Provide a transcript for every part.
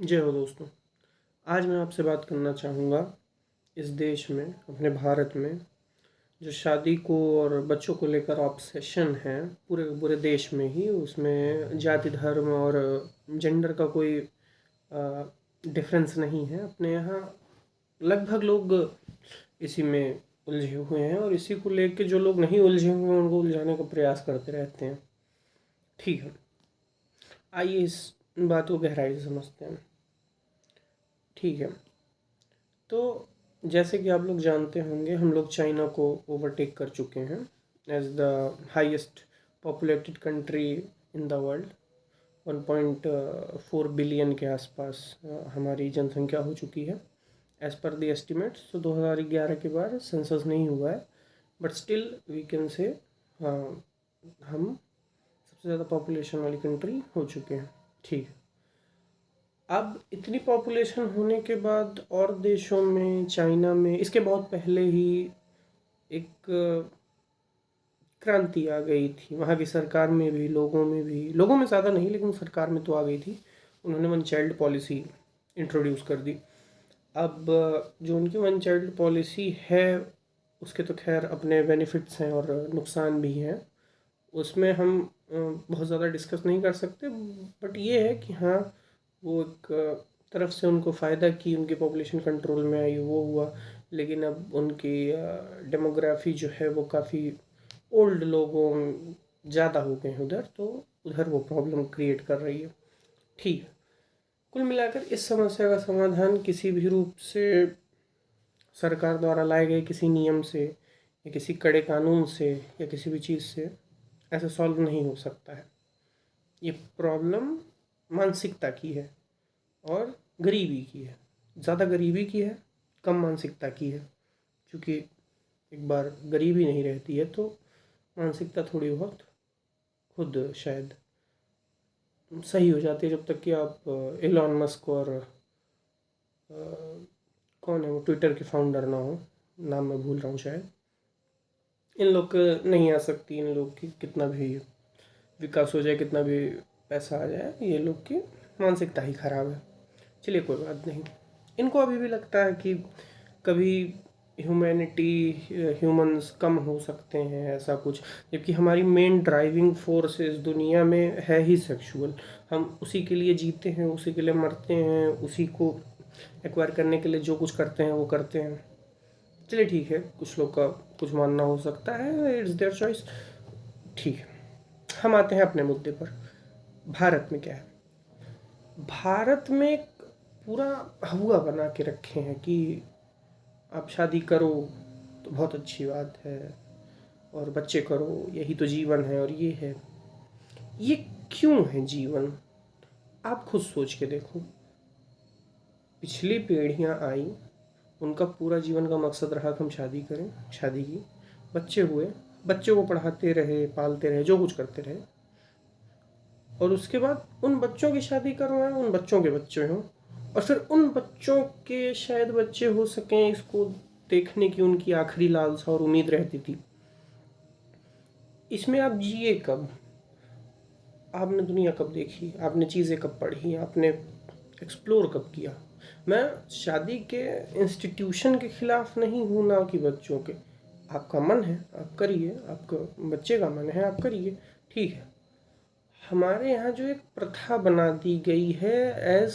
जय हो दोस्तों। आज मैं आपसे बात करना चाहूँगा इस देश में, अपने भारत में, जो शादी को और बच्चों को लेकर ऑब्सेशन है पूरे पूरे देश में ही। उसमें जाति, धर्म और जेंडर का कोई डिफरेंस नहीं है। अपने यहाँ लगभग लोग इसी में उलझे हुए हैं और इसी को लेके जो लोग नहीं उलझे हुए हैं उनको उलझाने का प्रयास करते रहते हैं। ठीक है, आइए इस बात को गहराई से समझते हैं। ठीक है, तो जैसे कि आप लोग जानते होंगे, हम लोग चाइना को ओवरटेक कर चुके हैं as the highest populated country in the world. 1.4 billion के आसपास हमारी जनसंख्या हो चुकी है एज़ पर द एस्टिमेट्स। तो 2011 के बाद सेंसस नहीं हुआ है, but still we can say हम सबसे ज़्यादा पॉपुलेशन वाली कंट्री हो चुके हैं। ठीक है, अब इतनी पॉपुलेशन होने के बाद और देशों में, चाइना में, इसके बहुत पहले ही एक क्रांति आ गई थी। वहाँ की सरकार में भी, लोगों में भी, लोगों में ज़्यादा नहीं लेकिन सरकार में तो आ गई थी। उन्होंने वन चाइल्ड पॉलिसी इंट्रोड्यूस कर दी। अब जो उनकी वन चाइल्ड पॉलिसी है उसके तो खैर अपने बेनिफिट्स हैं और नुकसान भी हैं। उसमें हम बहुत ज़्यादा डिस्कस नहीं कर सकते, बट ये है कि हाँ, वो एक तरफ से उनको फ़ायदा की, उनकी पॉपुलेशन कंट्रोल में आई, वो हुआ। लेकिन अब उनकी डेमोग्राफी जो है वो काफ़ी ओल्ड लोगों ज़्यादा हो गए हैं उधर, तो उधर वो प्रॉब्लम क्रिएट कर रही है। ठीक है, कुल मिलाकर इस समस्या का समाधान किसी भी रूप से सरकार द्वारा लाए गए किसी नियम से या किसी कड़े कानून से या किसी भी चीज़ से ऐसे सॉल्व नहीं हो सकता है। ये प्रॉब्लम मानसिकता की है और गरीबी की है। ज़्यादा गरीबी की है, कम मानसिकता की है। क्योंकि एक बार गरीबी नहीं रहती है तो मानसिकता थोड़ी बहुत खुद शायद सही हो जाती है, जब तक कि आप एलॉन मस्क और कौन है वो ट्विटर के फाउंडर ना हो, नाम मैं भूल रहा हूँ शायद, इन लोग नहीं आ सकती। इन लोग की कितना भी विकास हो जाए, कितना भी पैसा आ जाए, ये लोग की मानसिकता ही खराब है। चलिए कोई बात नहीं। इनको अभी भी लगता है कि कभी ह्यूमैनिटी, ह्यूमंस कम हो सकते हैं, ऐसा कुछ। जबकि हमारी मेन ड्राइविंग फोर्स इस दुनिया में है ही सेक्सुअल। हम उसी के लिए जीते हैं, उसी के लिए मरते हैं, उसी को एक्वायर करने के लिए जो कुछ करते हैं वो करते हैं। चलिए ठीक है, कुछ लोग का कुछ मानना हो सकता है, इट्स देयर चॉइस। ठीक है, हम आते हैं अपने मुद्दे पर। भारत में क्या है? भारत में एक पूरा हवा बना के रखे हैं कि आप शादी करो तो बहुत अच्छी बात है और बच्चे करो, यही तो जीवन है और ये है। ये क्यों है जीवन? आप खुद सोच के देखो। पिछली पीढ़ियाँ आई, उनका पूरा जीवन का मकसद रहा कि हम शादी करें, शादी की, बच्चे हुए, बच्चे को पढ़ाते रहे, पालते रहे, जो कुछ करते रहे, और उसके बाद उन बच्चों की शादी करवाएं, उन बच्चों के बच्चे हों, और फिर उन बच्चों के शायद बच्चे हो सकें, इसको देखने की उनकी आखिरी लालसा और उम्मीद रहती थी। इसमें आप जिए कब? आपने दुनिया कब देखी? आपने चीज़ें कब पढ़ी? आपने एक्सप्लोर कब किया? मैं शादी के इंस्टीट्यूशन के खिलाफ नहीं हूँ, ना कि बच्चों के। आपका मन है आप करिए, आपका बच्चे का मन है आप करिए, ठीक है। हमारे यहाँ जो एक प्रथा बना दी गई है, as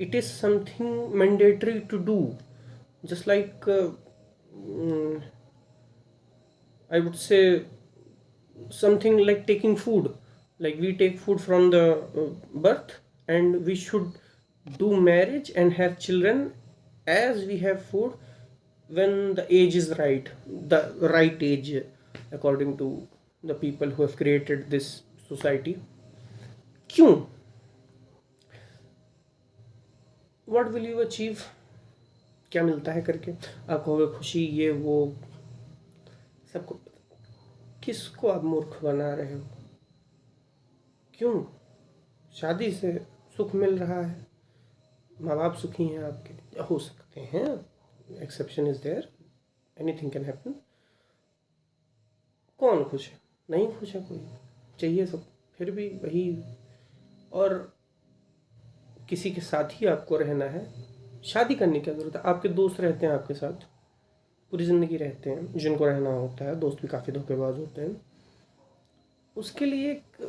it is something mandatory to do, just like I would say something like taking food. Like we take food from the birth, and we should do marriage and have children as we have food when the age is right, the right age, according to the people who have created this society. क्यों? what will you achieve? क्या मिलता है करके? आप कहोगे खुशी, ये वो, सबको। किसको आप मूर्ख बना रहे हो? क्यों? शादी से सुख मिल रहा है, माँ बाप सुखी हैं आपके, हो सकते हैं, exception is there, anything can happen. कौन खुश है? नहीं खुश है कोई, चाहिए सब, फिर भी वही। और किसी के साथ ही आपको रहना है, शादी करने की ज़रूरत है। आपके दोस्त रहते हैं आपके साथ, पूरी ज़िंदगी रहते हैं, जिनको रहना होता है। दोस्त भी काफ़ी धोखेबाज होते हैं। उसके लिए एक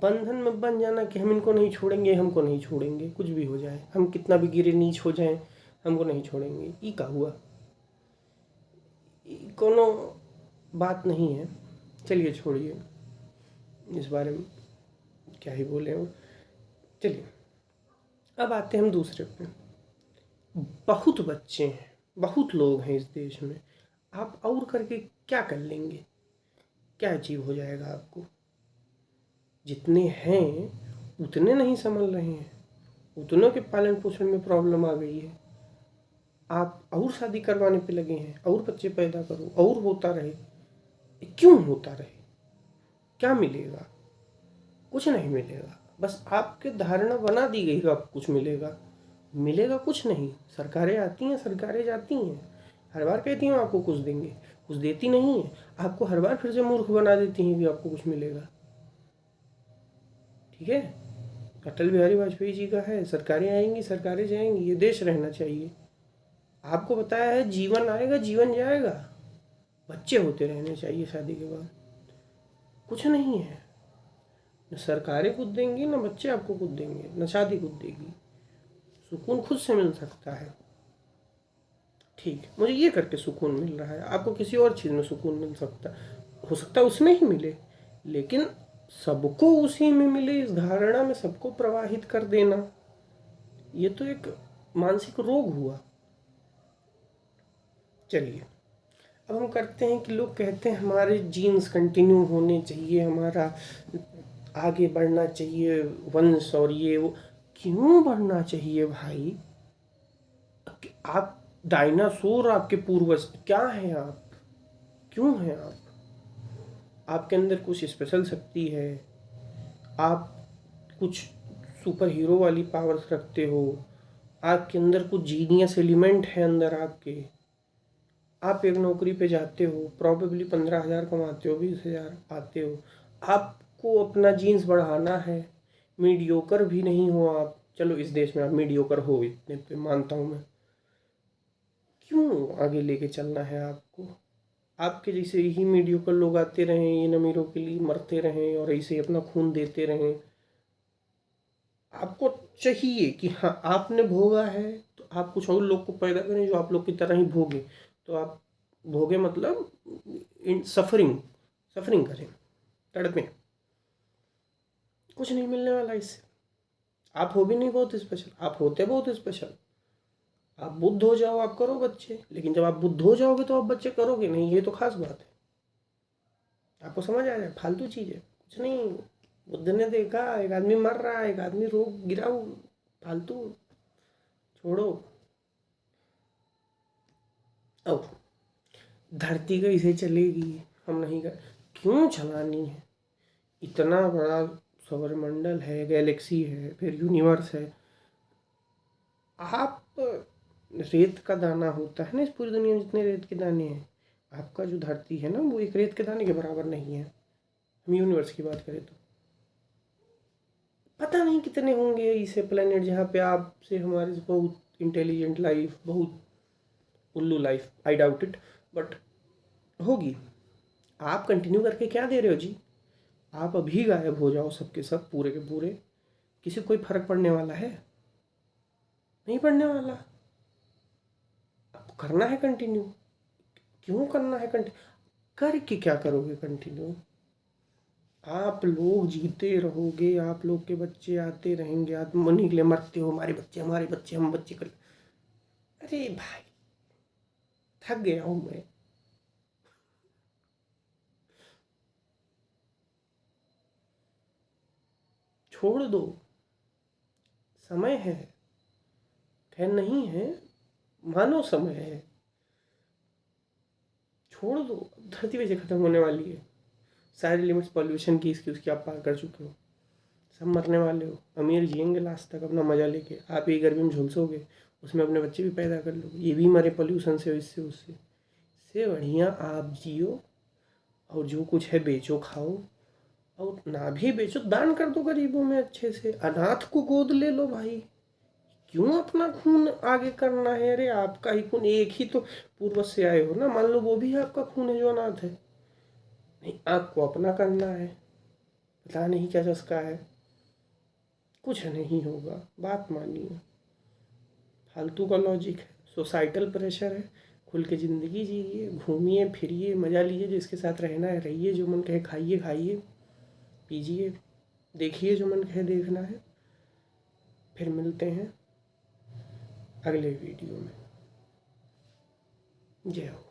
बंधन में बन जाना कि हम इनको नहीं छोड़ेंगे, हमको नहीं छोड़ेंगे, कुछ भी हो जाए, हम कितना भी गिरे नीच हो जाएं, हमको नहीं छोड़ेंगे, ये का हुआ? कोनो बात नहीं है। चलिए छोड़िए, इस बारे में क्या ही बोले हम। चलिए अब आते हैं हम दूसरे पे। बहुत बच्चे हैं, बहुत लोग हैं इस देश में, आप और करके क्या कर लेंगे? क्या अचीव हो जाएगा आपको? जितने हैं उतने नहीं संभल रहे हैं, उतनों के पालन पोषण में प्रॉब्लम आ गई है। आप और शादी करवाने पे लगे हैं, और बच्चे पैदा करो, और होता रहे। क्यों होता रहे? क्या मिलेगा? कुछ नहीं मिलेगा। बस आपके धारणा बना दी गई कि आपको कुछ मिलेगा, मिलेगा कुछ नहीं। सरकारें आती हैं, सरकारें जाती हैं, हर बार कहती हैं आपको कुछ देंगे, कुछ देती नहीं है। आपको हर बार फिर से मूर्ख बना देती हैं कि आपको कुछ मिलेगा। ठीक है, अटल बिहारी वाजपेयी जी का है, सरकारें आएंगी, सरकारें जाएंगी, ये देश रहना चाहिए। आपको बताया है जीवन आएगा, जीवन जाएगा, बच्चे होते रहने चाहिए शादी के बाद। कुछ नहीं है, न सरकारें कुछ देंगी, न बच्चे आपको कुछ देंगे, न शादी कुछ देगी। सुकून खुद से मिल सकता है। ठीक है, मुझे ये करके सुकून मिल रहा है, आपको किसी और चीज़ में सुकून मिल सकता हो सकता है उसमें ही मिले, लेकिन सबको उसी में मिले, इस धारणा में सबको प्रवाहित कर देना, ये तो एक मानसिक रोग हुआ। चलिए अब हम करते हैं कि लोग कहते हैं हमारे जीन्स कंटिन्यू होने चाहिए, हमारा आगे बढ़ना चाहिए वंश, और ये वो। क्यों बढ़ना चाहिए भाई? आप डायनासोर, आपके पूर्वज क्या हैं आप? क्यों हैं आप? आपके अंदर कुछ स्पेशल शक्ति है, आप कुछ सुपर हीरो वाली पावर्स रखते हो, आपके अंदर कुछ जीनियस एलिमेंट है अंदर आपके। आप एक नौकरी पे जाते हो, प्रॉबेबली 15,000 कमाते हो, 20,000 आते हो, आपको अपना जीन्स बढ़ाना है, मीडियोकर भी नहीं हो आप। चलो इस देश में आप मीडियोकर हो, इतने पे मानता हूँ मैं। क्यों आगे लेके चलना है आपको? आपके जैसे ही मीडियोकर लोग आते रहें, इन अमीरों के लिए मरते रहें और ऐसे अपना खून देते रहें। आपको चाहिए कि हाँ आपने भोगा है तो आप कुछ और लोग को पैदा करें जो आप लोग की तरह ही भोगे। तो आप भोगे मतलब इन सफरिंग सफरिंग करें, तड़पें। कुछ नहीं मिलने वाला इससे। आप हो भी नहीं बहुत स्पेशल, आप होते बहुत स्पेशल। आप बुद्ध हो जाओ, आप करो बच्चे, लेकिन जब आप बुद्ध हो जाओगे तो आप बच्चे करोगे नहीं, ये तो खास बात है। आपको समझ आ जाए, फालतू चीज़ है, कुछ नहीं। बुद्ध ने देखा एक आदमी मर रहा है, एक आदमी रोग गिरा, फालतू छोड़ो। अब धरती कैसे चलेगी? हम नहीं कर, क्यों चलानी है? इतना बड़ा सौरमंडल है, गैलेक्सी है, फिर यूनिवर्स है। आप रेत का दाना होता है ना इस पूरी दुनिया में, जितने रेत के दाने हैं, आपका जो धरती है ना वो एक रेत के दाने के बराबर नहीं है। हम यूनिवर्स की बात करें तो पता नहीं कितने होंगे ऐसे प्लेनेट जहाँ पे आपसे हमारे से बहुत इंटेलिजेंट लाइफ, बहुत उल्लू life, I doubt it, but होगी। आप कंटिन्यू करके क्या दे रहे हो जी? आप अभी गायब हो जाओ सबके सब, पूरे के पूरे, किसी को कोई फर्क पड़ने वाला है? नहीं पड़ने वाला। आपको करना है कंटिन्यू। क्यों करना है कंटिन्यू? करके क्या करोगे कंटिन्यू? आप लोग जीते रहोगे, आप लोग के बच्चे आते रहेंगे, आप उन्हीं के लिए मरते हो, हमारे बच्चे, हमारे बच्चे, हम बच्चे कर। अरे भाई थक गया हूं मैं। छोड़ दो, समय है। खैर नहीं है, मानो समय है। छोड़ दो, धरती वैसे खत्म होने वाली है। सारी लिमिट्स पॉल्यूशन की, इसकी उसकी आप पार कर चुके हो। सब मरने वाले हो, अमीर जिएंगे लास्ट तक अपना मजा लेके, आप ये गर्मी में झुलसोगे, उसमें अपने बच्चे भी पैदा कर लोगे, ये भी मरे पॉल्यूशन से, इससे उससे। इससे बढ़िया आप जियो और जो कुछ है बेचो खाओ, और ना भी बेचो, दान कर दो गरीबों में अच्छे से, अनाथ को गोद ले लो भाई। क्यों अपना खून आगे करना है? अरे आपका ही खून, एक ही तो पूर्वज से आए हो ना, मान लो वो भी आपका खून है जो अनाथ है। नहीं, आपको अपना करना है। पता नहीं क्या चस्का है, कुछ नहीं होगा, बात मानिए। फालतू का लॉजिक है, सोसाइटल प्रेशर है। खुल के ज़िंदगी जिए, घूमिए फिरिए, मज़ा लीजिए, जिसके साथ रहना है रहिए, जो मन कहे खाइए खाइए, पीजिए, देखिए जो मन कहे देखना है। फिर मिलते हैं अगले वीडियो में। जय हो।